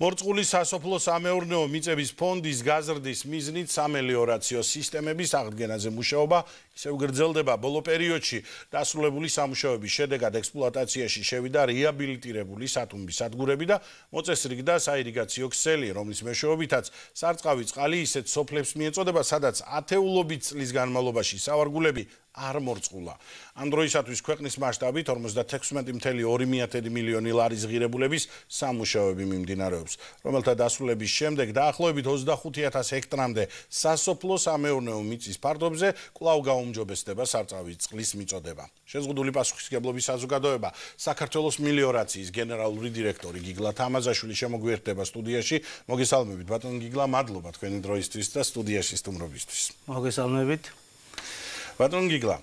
მორწყული სასოფლო-სამეურნეო მიწების ფონდის გაზრდის მიზნით სამელიორაციო სისტემების აღდგენაზე მუშაობა ისევ გრძელდება. ბოლო პერიოდში დასრულებული სამუშაოების შედეგად ექსპლუატაციაში შევიდა რეაბილიტირებული სათუმბის სადგურები და მოწესრიგდა საირიგაციო ქსელი, რომლის მეშვეობითაც სარწყავი წყალი ისეთ სოფლებს მიეწოდება, სადაც ათეულობით წლის განმავლობაში სავარგულები არ მორწყულა. ამ დროისათვის ქვეყნის მასშტაბით 56.2 მილიონი ლარის ღირებულების სამუშაოები მიმდინარეობს, რომელთა დასრულების შემდეგ დაახლოებით 25,000 ჰექტრამდე სასოფლო-სამეურნეო მიწის ფარდობზე კვლავ გაუმჯობესდება სარწყავი წყლის მიწოდება. შეზღუდული პასუხისმგებლობის საზოგადოება საქართველოს მელიორაციის გენერალური დირექტორი გიგლა თამაზაშვილი შემოგვიერთდება სტუდიაში. მოგესალმებით ბატონ გიგლა, მადლობა თქვენი დროისთვის და სტუდიაში სტუმრობისთვის. მოგესალმებით. ბატონ გიგლა,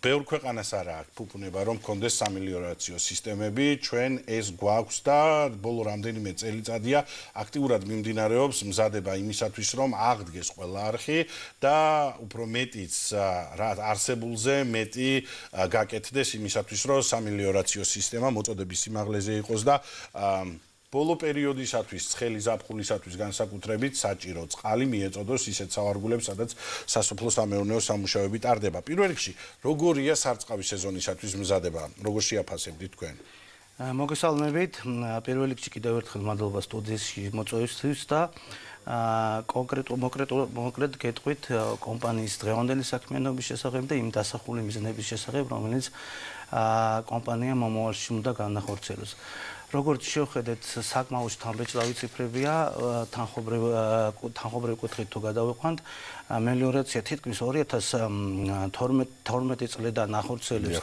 ბევრ ქვეყანას არა აქვს ფუფუნება, რომ კონდეს სამელიორაციო სისტემები, ჩვენ ეს გვაქვს და ბოლო რამდენიმე წელიწადია აქტიურად მიმდინარეობს მზადება იმისათვის, რომ აღდგეს ყველა არხი და უფრო მეტიც არსებულზე მეტი გაკეთდეს იმისათვის, რომ სამელიორაციო სისტემა მოწოდების სიმაღლეზე იყოს და ბოლო პერიოდისათვის, ცხელი ზაფხულისათვის განსაკუთრებით საჭირო წყალი მიეწოდოს ისეთ სავარგულებს, სადაც სასოფლო-სამეურნეო სამუშაოები ტარდება. პირველ რიგში, როგორია სარწყავი სეზონისათვის მზადება? როგორ შეაფასებდით თქვენ? მოგესალმებით. პირველ რიგში კიდევ ერთხელ მადლობა სტუდიაში მოწვევისთვის და კონკრეტ გეტყვით კომპანიის დღევანდელი საქმიანობის შესახებ და იმ დასახული მიზნების შესახებ, რომელიც კომპანია მომავალში უნდა განახორციელოს. როგორც შევხედეთ, საკმაოდ თამბეჭდავი ციფრებია, თანხობრივი კუთხით თუ გადავიყვანთ, მელიორაცია თითქმის 2012 წლიდან ახორციელებს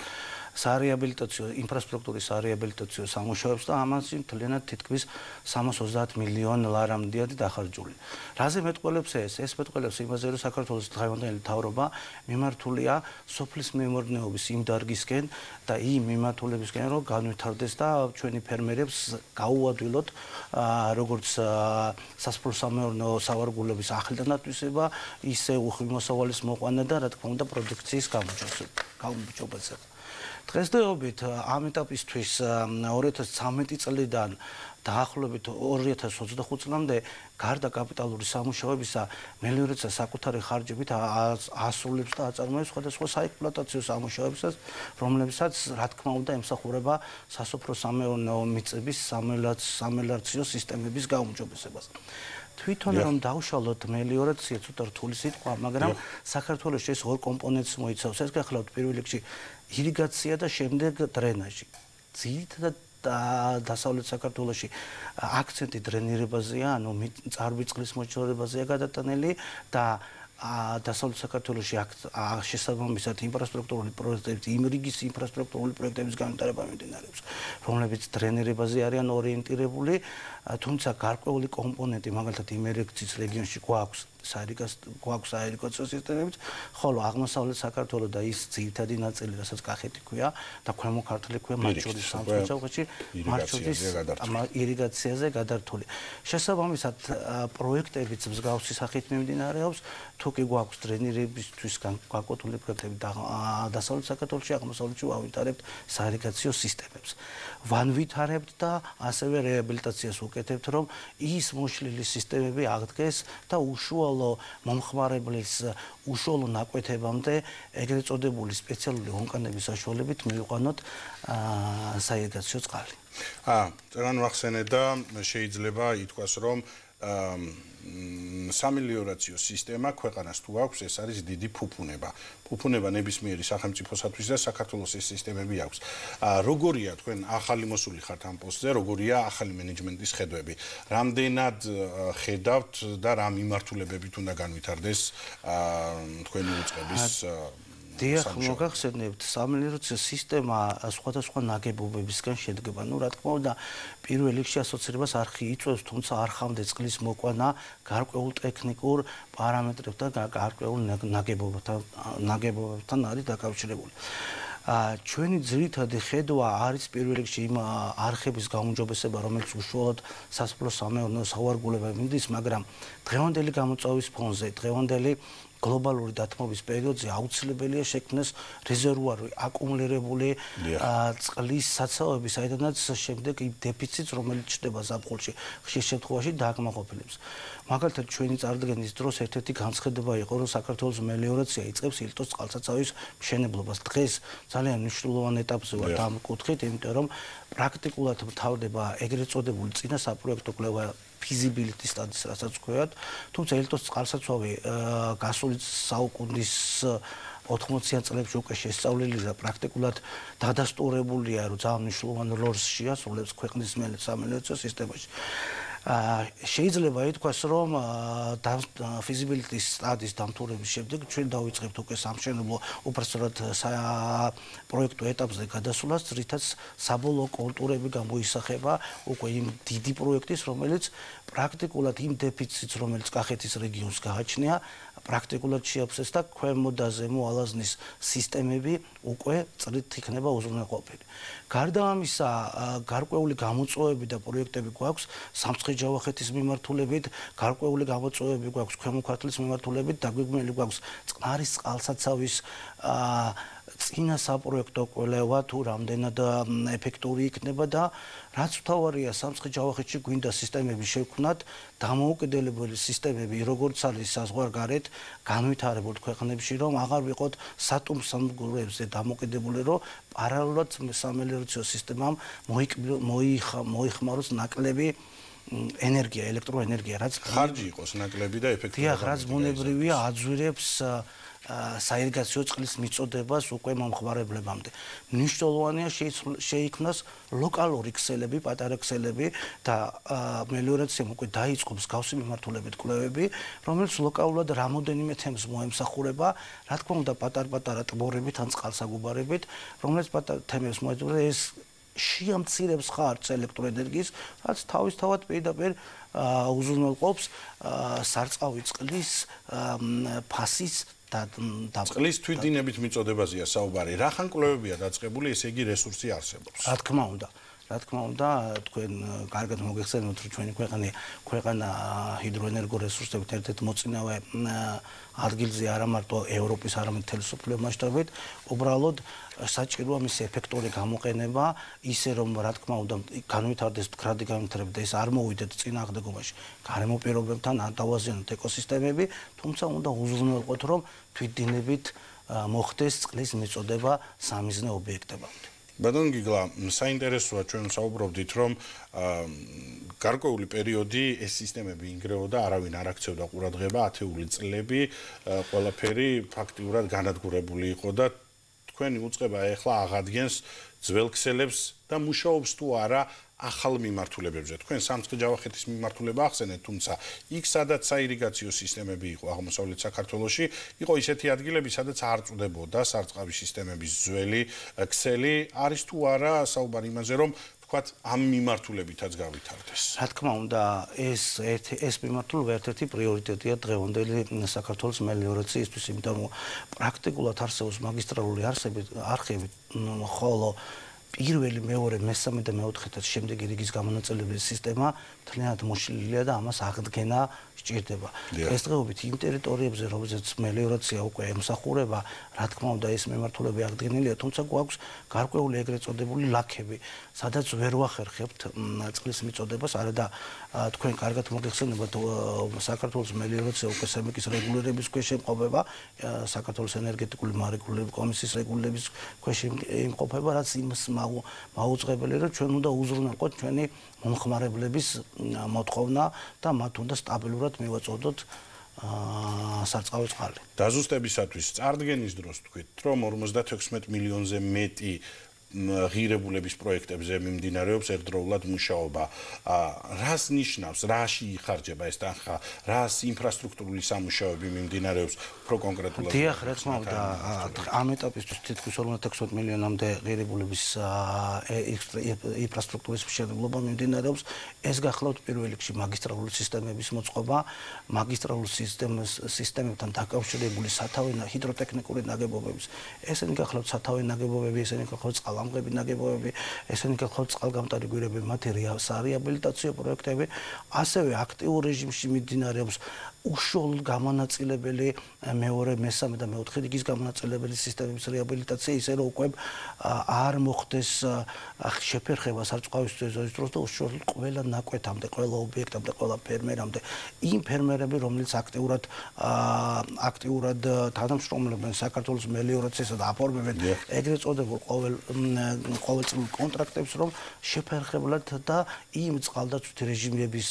სარეაბილიტაციო ინფრასტრუქტურის სარეაბილიტაციო სამუშაოებს და ამაზე მთლიანად თითქმის 330 მილიონი ლარამდეა დახარჯული. რაზე მეტყველებს ეს? ეს მეტყველებს იმაზე, რომ საქართველოს დღევანდელი მთავრობა მიმართულია სოფლის მეურნეობის იმ დარგისკენ და იმ მიმართულებისკენ, რომ განვითარდეს და ჩვენი ფერმერებს გაუადვილოთ როგორც სასოფლო-სამეურნეო სავარგულების ახლიდან დათვისება, ისე უხილმოსავალის მოყვანა და რა თქმა უნდა პროდუქციის გაუმჯობესება. დღესდღეობით ამ ეტაპისთვის 2013 წლიდან დაახლოებით 2025 წლამდე გარდა კაპიტალური სამუშაოებისა მელიორაცია საკუთარი ხარჯებით ასრულებს და აწარმოებს სხვადასხვა საექსპლუატაციო სამუშაოებსაც, რომლებსაც რა თქმა უნდა ემსახურება სასოფლო-სამეურნეო მიწების სამელიორაციო სისტემების გაუმჯობესებას. თვითონ რომ დავშალოთ მელიორაცია ცოტა რთული სიტყვა, მაგრამ საქართველოში ეს ორ კომპონენტს მოიცავს. ეს გახლავთ პირველ რიგში ირიგაცია და შემდეგ დრენაჟი. ძირითადად დასავლეთ საქართველოში აქცენტი დრენირებაზეა, ანუ წარბი წყლის მოჭრებაზეა გადატანილი და დასავლეთ საქართველოში შესაბამისად ინფრასტრუქტურული პროექტები, იმრიგის ინფრასტრუქტურული პროექტების განვითარება მიმდინარეობს, რომლებიც დრენირებაზე არიან ორიენტირებული, თუმცა გარკვეული კომპონენტი, მაგალითად იმერეთის რეგიონში გვაქვს საირიგაციო სისტემებიც, ხოლო აღმოსავლეთ საქართველოს და ის ძირითადი ნაწილი, რასაც კახეთი ქვია და ქვემო ქართლი ქვია, მათ შორის სამწუხაროში, მათ შორის ირიგაციაზე გადართული. შესაბამისად, პროექტებიც მსგავსი სახით მიმდინარეობს, თუ კი გვაქვს დრენირებისთვის განკუთვნილი პროექტები დასავლეთ საქართველოში, აღმოსავლეთში ვავითარებთ საირიგაციო სისტემებს. ვანვითარებთ და ასევე რეაბილიტაციას ვუკეთებთ, რომ ის მოშლილი სისტემები აღდგეს და უშუალო მომხმარებლის უშუალო ნაკვეთებამდე ეგრეთ წოდებული სპეციალური ონკანების საშუალებით მივიყვანოთ საირიგაციო წყალი. წერან ვახსენე და შეიძლება ითქვას, რომ სამელიორაციო სისტემა ქვეყანას თუ აქვს, ეს არის დიდი ფუფუნება. ფუფუნება ნებისმიერი სახელმწიფოსათვის და საქართველოს ეს სისტემები აქვს. როგორია თქვენ ახალი მოსული ხართ ამ პოსტზე, როგორია ახალი მენეჯმენტის ხედვები? რამდენად ხედავთ და რა მიმართულებებით უნდა განვითარდეს თქვენი უწყების დიახ, მოგახსენებთ, სამელიორაციო სისტემა სხვადასხვა ნაგებობებისგან შედგება. რა თქმა უნდა, პირველ რიგში ასოცირებას არხი იწვევს, თუმცა არხამდე წყლის მოყვანა გარკვეულ ტექნიკურ პარამეტრებთან და გარკვეულ ნაგებობებთან არის დაკავშირებული. ჩვენი ძირითადი ხედვა არის პირველ რიგში იმ არხების გაუმჯობესება, რომელიც უშუალოდ სასოფლო-სამეურნეო სავარგულებად მიდის, მაგრამ დღევანდელი გამოწვევის ფონზე, დღევანდელი გლობალური დათმობის პერიოდზე აუცილებელია შექმნეს რეზერვუარი, აკუმულირებული წყლის საცავები, საიდანაც შემდეგ იმ დეფიციტს, რომელიც ჩნდება ზაფხულში, ხშირ შემთხვევაში დააკმაყოფილებს. მაგალითად, ჩვენი წარდგენის დროს ერთ-ერთი განცხადება იყო, რომ საქართველოს მელიორაცია იწყებს ილტოს წყალსაცავის მშენებლობას. დღეს ძალიან მნიშვნელოვან ეტაპზე ვართ ამ კუთხით, იმიტომ რომ პრაქტიკულად მთავრდება ეგრეთ წოდებული წინა საპროექტო კვლევა feasibility studies, რასაც ვქვევთ, თუმცა ილტოს წყალსაცავი გასული საუკუნის 80-იან წლებში უკვე შესწავლილი და პრაქტიკულად დადასტურებულია, რომ ძალიან მნიშვნელოვან როლს შეასრულებს ქვეყნის სამელიორაციო სისტემაში. შეიძლება ითქვას, რომ feasibility studies დამთავრების შემდეგ ჩვენ დავიწყებთ უკვე სამშენებლო უბრალოდ პროექტო ეტაპზე გადასვლას, რითაც საბოლოო კონტურები გამოისახება უკვე იმ დიდი პროექტის, რომელიც პრაქტიკულად იმ დეფიციტს, რომელიც კახეთის რეგიონს გააჩნია, პრაქტიკულად შეაფსეს და ქვემო და ზემო ალაზნის სისტემები უკვე წრით იქნება უზრუნველყოფილი. გარდა ამისა, გარკვეული გამოწვევები და პროექტები გვაქვს სამცხე-ჯავახეთის მიმართულებით, გარკვეული გამოწვევები გვაქვს ქვემო ქართლის მიმართულებით, დაგვიგმნელი გვაქვს წყნარის წყალსაცავის წინა საპროექტო კვლევა თუ რამდენად ეფექტური იქნება და რაც მთავარია სამცხე-ჯავახეთში გვინდა სისტემების შექმნათ, დამოუკიდებელი სისტემები, როგორც არის საზღვარგარეთ განვითარებულ ქვეყნებში, რომ აღარ ვიყოთ სატუმსამგურებზე დამოკიდებული, რომ პარალელურად სამელიორაციო სისტემამ მოიხმაროს ნაკლები ენერგია, ელექტროენერგია, რაც ხარჯი იყოს ნაკლები და ეფექტური. დიახ, რაც ბუნებრივია აძვირებს საირიგაციო წყლის მიწოდებას უკვე მომხმარებლებამდე. მნიშვნელოვანია შეიქმნას ლოკალური ქსელები, პატარა ქსელები და მელიორაციამ უკვე დაიწყო მსგავსი მიმართულებით კვლევები, რომელიც ლოკალურად რამოდენიმე თემს მოემსახურება, რა თქმა უნდა, პატარ-პატარა ტბორებით ან წყალსაგუბარებით, რომელიც თემებს მოეძღვნება, ეს შეამცირებს ხარჯს ელექტროენერგიის, რაც თავისთავად პირდაპირ უზრუნველყოფს სარწყავი წყლის ფასის წყლის თვითდინებით მიწოდებაზეა საუბარი. რახან კვლევებია დაწყებული, ესე იგი რესურსი არსებობს. რა თქმა უნდა, თქვენ კარგად მოგეხსენებათ, რომ ჩვენი ქვეყანა ჰიდროენერგო რესურსებით ერთ-ერთ მოწინავე ადგილზე არა მარტო ევროპის, არამედ მთელი მსოფლიოს მასშტაბით, უბრალოდ საჭიროა მის ეფექტური გამოყენება, ისე რომ რა თქმა უნდა განვითარდეს მდგრადი განვითარება და ეს არ მოვიდეთ წინააღმდეგობაში გარემო პირობებთან, არ დავაზიანოთ ეკოსისტემები, თუმცა უნდა უზრუნველყოთ, რომ თვითდინებით მოხდეს წყლის მიწოდება სამიზნე ობიექტებამდე. ბატონ გიგლა, საინტერესოა ჩვენ საუბრობდით, რომ გარკვეული პერიოდი ეს სისტემები ინგრეოდა, არავინ არ აქცევდა ყურადღება, ათეული წლები, ყველაფერი ფაქტიურად განადგურებული იყო და თქვენი უწყება ეხლა აღადგენს ძველ ქსელებს და მუშაობს თუ არა ახალ მიმართულებებზე. თქვენ სამცხე-ჯავახეთის მიმართულება ახსენეთ, თუმცა იქ სადაც საირიგაციო სისტემები იყო აღმოსავლეთ საქართველოში, იყო ისეთი ადგილები, სადაც არ წვდებოდა სარწყავი სისტემების ძველი ქსელი, არის თუ არა საუბარი იმაზე, რომ თქვათ ამ მიმართულებითაც გავითარდეს. რა თქმა უნდა, ეს მიმართულება ერთ-ერთი პრიორიტეტია დღევანდელი საქართველოს მელიორაციისთვის, იმიტომ რომ პრაქტიკულად არსებობს მაგისტრალური არხები, ხოლო პირველი, მეორე, მესამე და მეოთხე შემდეგი რიგის გამონაწილების სისტემა მთლიანად მოშლილია და ამას აღდგენა სჭირდება. დღესდღეობით იმ ტერიტორიებზე, რომელზეც მელიორაცია უკვე ემსახურება, რა თქმა უნდა, ეს მიმართულები აღდგენილია, თუმცა გვაქვს გარკვეული ეგრეთ წოდებული ლაქები, სადაც ვერ ვახერხებთ წყლის მიწოდებას, არადა თქვენ კარგად მოგეხსენებათ, საქართველოს მელიორაცია უკვე სემეკის რეგულირების ქვეშ იმყოფება, საქართველოს ენერგეტიკული მარეგულირების კომისიის რეგულირების ქვეშ იმყოფება, რაც იმას მაუწყებელი, რომ ჩვენ უნდა უზრუნველყოთ ჩვენი მომხმარებლების მოთხოვნა და მათ უნდა სტაბილურად მივაწოდოთ სარწყავი წყალი. დაზუსტებისათვის წარდგენის დროს თქვით, რომ 56 მილიონზე მეტი ღირებულების პროექტებზე მიმდინარეობს ერთდროულად მუშაობა. რას ნიშნავს, რაში იხარჯება ეს თანხა, რას ინფრასტრუქტურული სამუშაოები მიმდინარეობს უფრო კონკრეტულად? დიახ, რა თქმა უნდა, ამ ეტაპისთვის თითქმის 56 მილიონამდე ღირებულების ინფრასტრუქტურის მშენებლობა მიმდინარეობს. ეს გახლავთ პირველ რიგში მაგისტრალური სისტემების მოწყობა, მაგისტრალური სისტემებთან დაკავშირებული სათავე ჰიდროტექნიკური ნაგებობების. ესენი გახლავთ სათავე ნაგებობები, ესენი გახლავთ წყალამღები ნაგებობები, ესენი გახლავთ წყალგამტარი გვირაბები, მათი საარეაბილიტაციო პროექტები, ასევე აქტიურ რეჟიმში მიმდინარეობს უშუალოდ გამონაწილებელი მეორე, მესამე და მეოთხე რიგის გამონაწილებელი სისტემების რეაბილიტაცია ისე რომ უკვე არ მოხდეს შეფერხება სარწყავისთვის ზონის დროს და უშუალოდ ყველა ნაკვეთამდე, ყველა ობიექტამდე, ყველა ფერმერამდე იმ ფერმერები, რომლებიც აქტიურად თანამშრომლობენ საქართველოს მელიორაციასა და აფორმებენ ეგრეთ წოდებულ ყოველწლიურ კონტრაქტებს, რომ შეფერხებლად და იმ წყალდაცვითი რეჟიმების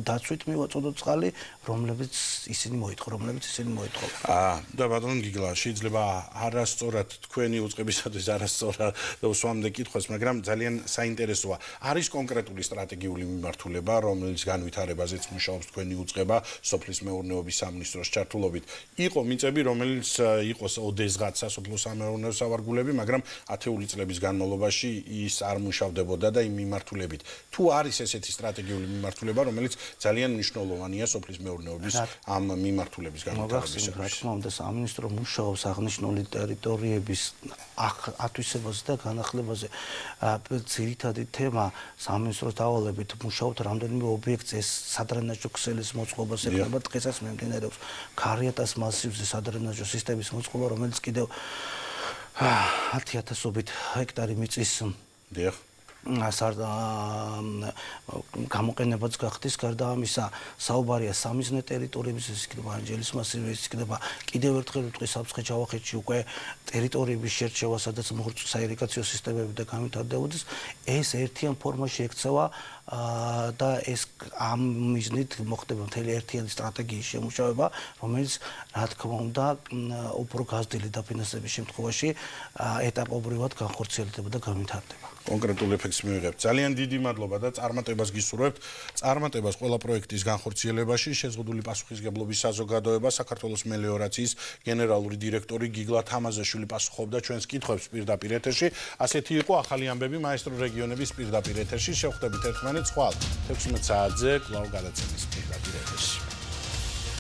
დაცვით მივაწოდოთ წყალი, რომლებიც ისინი მოითხოვენ. და ბატონო გიგლა, შეიძლება არასწორად თქვენი უწყებისათვის არასწორად უსვამდე კითხვას, მაგრამ ძალიან საინტერესოა. არის კონკრეტული სტრატეგიული მიმართულება, რომელიც განვითარებაზეც მუშაობს თქვენი უწყება, სოფლის მეურნეობის სამინისტროს ჩართულობით. იყო მიწები, რომელიც იყოს ოდესღაც სასოფლო სამეურნეო სავარგულები, მაგრამ 10 წლების განმავლობაში ის არ მუშავდებოდა და იმ მიმართულებით. თუ არის ესეთი სტრატეგიული მიმართულება, რომელიც ძალიან მნიშვნელოვანია სოფლის მეურნეობის ამ მიმართულების განვითარებისათვის. რა თქმა უნდა, სამინისტრო მუშაობს აღნიშნული ტერიტორიების ათვისებაზე და განახლებაზე. ძირითადი თემა სამინისტროს დავალებით მუშაობთ რამდენიმე ობიექტზე, სადრენაჟო ქსელის მოწყობას ეხება, დღესაც მიმდინარეობს ქარიატას მასივზე სადრენაჟო სისტემის მოწყობა, რომელიც კიდევ 10,000-ობით ჰექტარი მიწის გამოყენებაც გახდის. გარდა ამისა, საუბარია სამიზნე ტერიტორიების, ეს იქნება ანჯელის მასივი, ეს იქნება კიდევ ერთხელ ვიტყვი სამცხე-ჯავახეთში უკვე ტერიტორიების შერჩევა, სადაც საირიგაციო სისტემები და განვითარდებოდეს. ეს ერთიან ფორმაში ექცევა და ეს ამ მიზნით მოხდება მთელი ერთიანი სტრატეგიის შემუშავება, რომელიც რა თქმა უნდა უფრო გაზრდილი დაფინანსების შემთხვევაში ეტაპობრივად განხორციელდება და განვითარდება. კონკრეტულ ეფექტს მივიღებთ. ძალიან დიდი მადლობა და წარმატებას გისურვებთ. წარმატებას ყველა პროექტის განხორციელებაში. შეზღუდული პასუხისგებლობის საზოგადოება საქართველოს მელიორაციის გენერალური დირექტორი გიგლა თამაზაშვილი პასუხობდა ჩვენს კითხვებს პირდაპირ ეთერში. ასეთი იყო ახალი ამბები მაესტრო რეგიონების პირდაპირ ეთერში. შევხვდებით ერთმანეთს ხვალ 16 საათზე კვლავ გადაცემის პირდაპირ ეთერში.